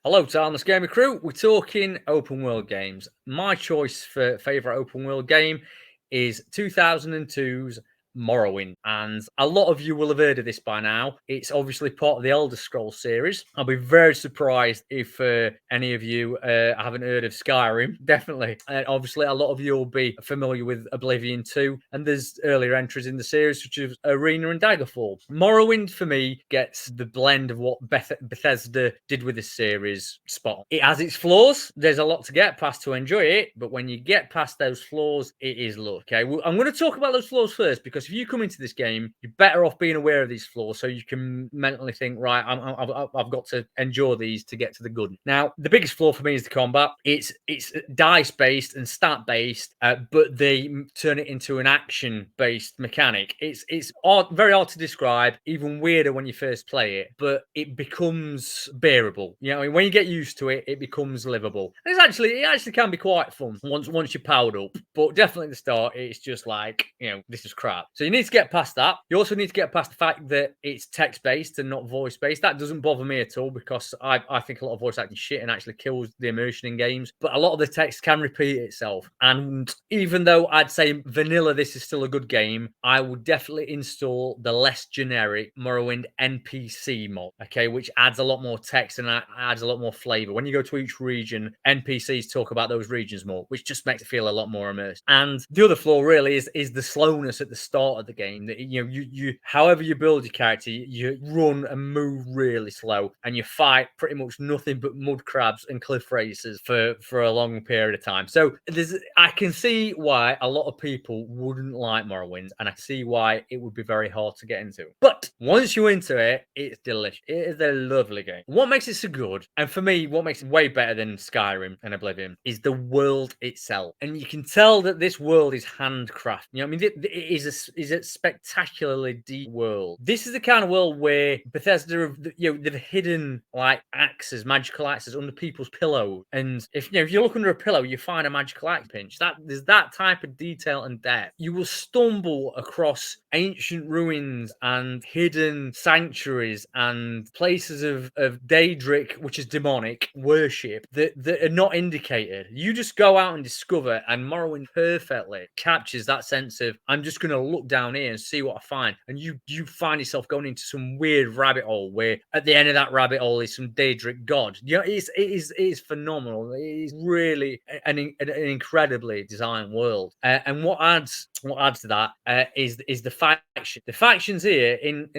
Hello, Thomas Gamer Crew. We're talking open world games. My choice for favourite open world game is 2002's Morrowind. And a lot of you will have heard of this by now. It's obviously part of the Elder Scrolls series. I'll be very surprised if any of you haven't heard of Skyrim. Definitely. Obviously, a lot of you will be familiar with Oblivion 2. And there's earlier entries in the series, such as Arena and Daggerfall. Morrowind, for me, gets the blend of what Bethesda did with the series spot on. It has its flaws. There's a lot to get past to enjoy it. But when you get past those flaws, it is love. Okay, I'm going to talk about those flaws first, because if you come into this game, you're better off being aware of these flaws so you can mentally think, right, I've got to endure these to get to the good. Now, the biggest flaw for me is the combat. It's dice based and stat based, but they turn it into an action based mechanic. It's very hard to describe, even weirder when you first play it, but it becomes bearable. You know, when you get used to it, it becomes livable. And it actually can be quite fun once you're powered up. But definitely at the start, it's just like, this is crap. So you need to get past that. You also need to get past the fact that it's text based and not voice based. That doesn't bother me at all, because I think a lot of voice acting shit and actually kills the immersion in games. But a lot of the text can repeat itself. And even though I'd say vanilla, this is still a good game, I would definitely install the less generic Morrowind NPC mod, okay, which adds a lot more text and adds a lot more flavor. When you go to each region, NPCs talk about those regions more, which just makes it feel a lot more immersed. And the other flaw really is the slowness at the start of the game. That you however you build your character, you run and move really slow, and you fight pretty much nothing but mud crabs and cliff racers for a long period of time. So I can see why a lot of people wouldn't like Morrowind, and I see why it would be very hard to get into. But once you're into it, it's delicious. It is a lovely game. What makes it so good, and for me, what makes it way better than Skyrim and Oblivion, is the world itself. And you can tell that this world is handcrafted. You know what I mean? It is a spectacularly deep world. This is the kind of world where Bethesda have, they've hidden like axes, magical axes under people's pillows. And if you look under a pillow, you find a magical axe pinch. There's that type of detail and depth. You will stumble across ancient ruins and hidden sanctuaries and places of Daedric, which is demonic worship, that are not indicated. You just go out and discover, and Morrowind perfectly captures that sense of, I'm just going to look down here and see what I find. And you find yourself going into some weird rabbit hole where at the end of that rabbit hole is some Daedric god. It is phenomenal. It is really an incredibly designed world. And what adds to that is the faction. The factions here in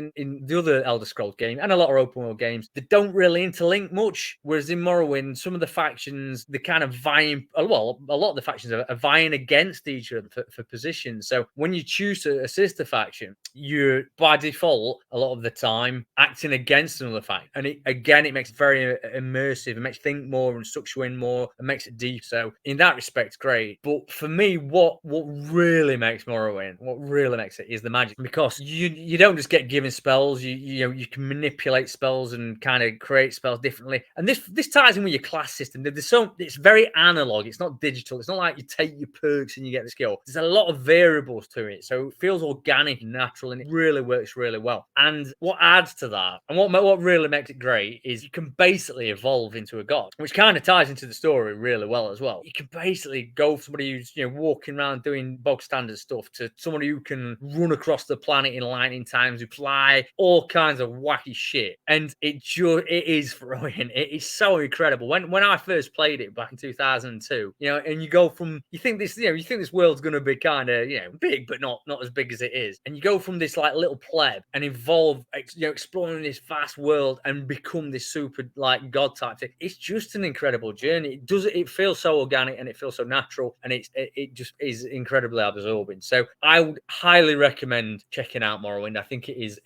the other Elder Scrolls game and a lot of open world games, they don't really interlink much. Whereas in Morrowind, some of the factions, they kind of vying. Well, a lot of the factions are vying against each other for positions. So when you choose a sister faction, you're by default a lot of the time acting against another faction, and it makes it very immersive. It makes you think more and sucks you in more and makes it deep. So in that respect, great. But for me, what really makes Morrowind, what really makes it, is the magic, because you don't just get given spells. You can manipulate spells and kind of create spells differently. And this ties in with your class system. It's very analog. It's not digital. It's not like you take your perks and you get the skill. There's a lot of variables to it, so it feels organic and natural, and it really works really well. And what adds to that, and what really makes it great, is you can basically evolve into a god, which kind of ties into the story really well as well. You can basically go from somebody who's walking around doing bog standard stuff to somebody who can run across the planet in lightning times, who fly, all kinds of wacky shit. And it is brilliant. It is so incredible. When I first played it back in 2002, and you go from, you think this world's going to be kind of big, but not as big as it is, and you go from this like little pleb and evolve, exploring this vast world and become this super like god type thing. It's just an incredible journey. It feels so organic and it feels so natural, and it just is incredibly absorbing. So I would highly recommend checking out Morrowind. I think it is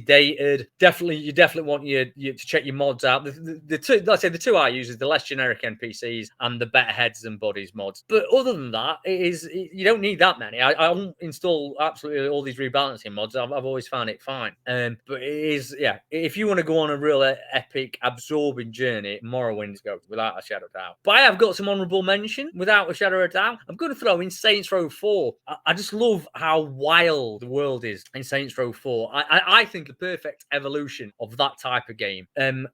dated. You definitely want you to check your mods out. The two I use is the less generic NPCs and the better heads and bodies mods. But other than that, you don't need that many. I won't install absolutely all these rebalancing mods. I've always found it fine. But it is, if you want to go on a real epic absorbing journey, Morrowind's go without a shadow of doubt. But I have got some honourable mention without a shadow of doubt. I'm going to throw in Saints Row Row 4, I just love how wild the world is in Saints Row 4. I think the perfect evolution of that type of game.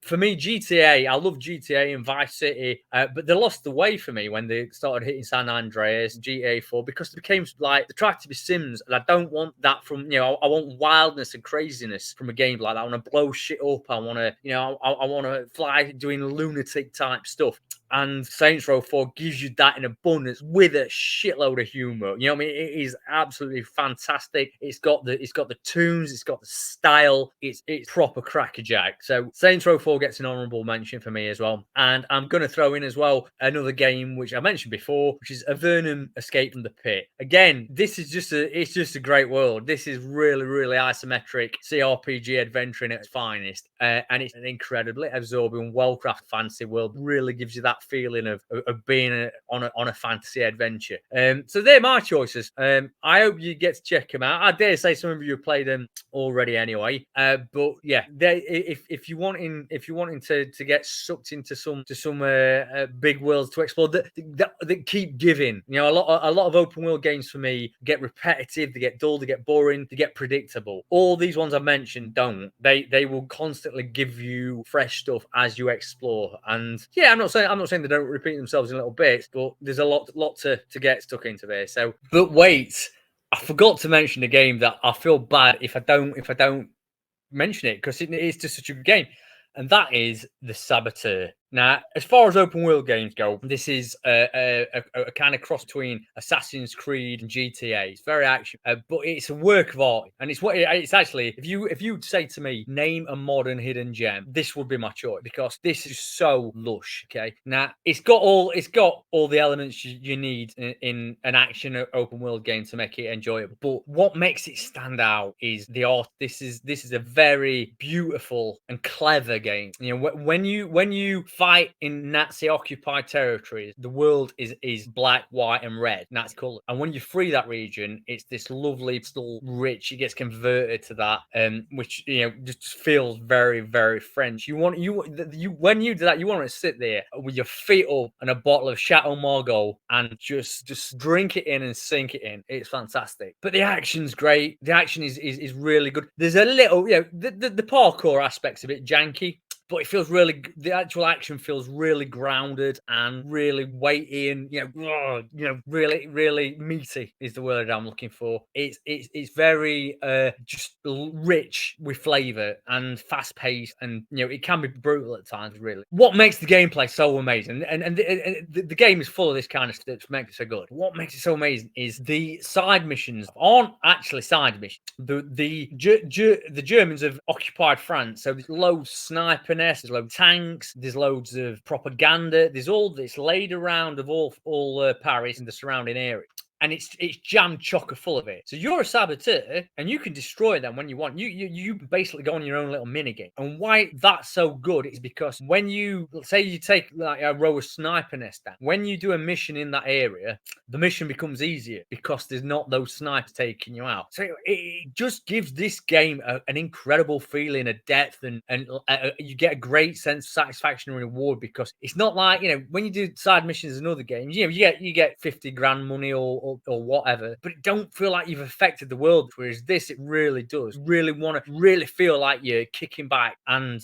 For me, GTA, I love GTA and Vice City, but they lost the way for me when they started hitting San Andreas, GTA 4, because it became like, they tried to be Sims, and I don't want that from, I want wildness and craziness from a game like that. I want to blow shit up. I want to, I want to fly doing lunatic type stuff. And Saints Row 4 gives you that in abundance with a shitload of humor. You know what I mean? It is absolutely fantastic. It's got the tunes, it's got the style, it's proper crackerjack. So Saints Row 4 gets an honourable mention for me as well. And I'm gonna throw in as well another game which I mentioned before, which is Avernum Escape from the Pit. Again, this is just a great world. This is really, really isometric CRPG adventure in its finest. And it's an incredibly absorbing, well-crafted fantasy world. Really gives you that feeling of being on a fantasy adventure. So they're my choices. I hope you get to check them out. I dare say some of you have played them already anyway. But yeah, if you wanting to get sucked into some big worlds to explore, that keep giving. A lot of open world games for me get repetitive, they get dull, they get boring, they get predictable. All these ones I mentioned don't. They will constantly give you fresh stuff as you explore. And yeah, I'm not saying they don't repeat themselves in little bits, but there's a lot to get stuck into there. So, but wait, I forgot to mention a game that I feel bad if I don't mention it, because it is just such a good game, and that is The Saboteur. Now, as far as open world games go, this is a kind of cross between Assassin's Creed and GTA. It's very action, but it's a work of art, and it's actually, if you'd say to me, name a modern hidden gem, this would be my choice, because this is so lush. Okay, now it's got all the elements you need in an action open world game to make it enjoyable. But what makes it stand out is the art. This is a very beautiful and clever game. When you fight in Nazi-occupied territories, the world is black, white, and red, Nazi color. And when you free that region, it's this lovely, still rich. It gets converted to that, which just feels very, very French. When you do that, you want to sit there with your feet up and a bottle of Chateau Margaux and just drink it in and sink it in. It's fantastic. But the action's great. The action is really good. There's a little, the parkour aspect's a bit janky, but it feels really, the actual action feels really grounded and really weighty, and really, really meaty is the word I'm looking for. It's very just rich with flavor and fast paced, and it can be brutal at times. Really, what makes the gameplay so amazing, and the game is full of this kind of stuff to make it so good. What makes it so amazing is the side missions aren't actually side missions. The Germans have occupied France, so there's loads of sniping, there's loads of tanks, there's loads of propaganda, there's all this laid around of all Paris and the surrounding area. And it's jam chocker full of it. So you're a saboteur, and you can destroy them when you want. You basically go on your own little mini game. And why that's so good is because when you say you take like a row of sniper nests down, when you do a mission in that area, the mission becomes easier because there's not those snipers taking you out. So it just gives this game an incredible feeling of depth, and you get a great sense of satisfaction and reward, because it's not like when you do side missions in other games, you get 50 grand money or whatever, but it don't feel like you've affected the world. Whereas this, it really does. Really feel like you're kicking back and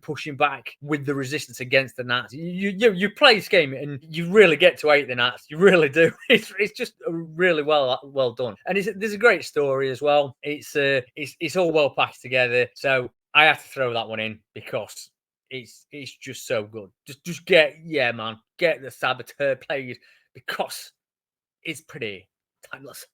pushing back with the resistance against the Nazis. You play this game and you really get to hate the Nazis. You really do. It's just really well done, and there's a great story as well. It's all well packed together. So I have to throw that one in because it's just so good. Just get the Saboteur played, because it's pretty timeless.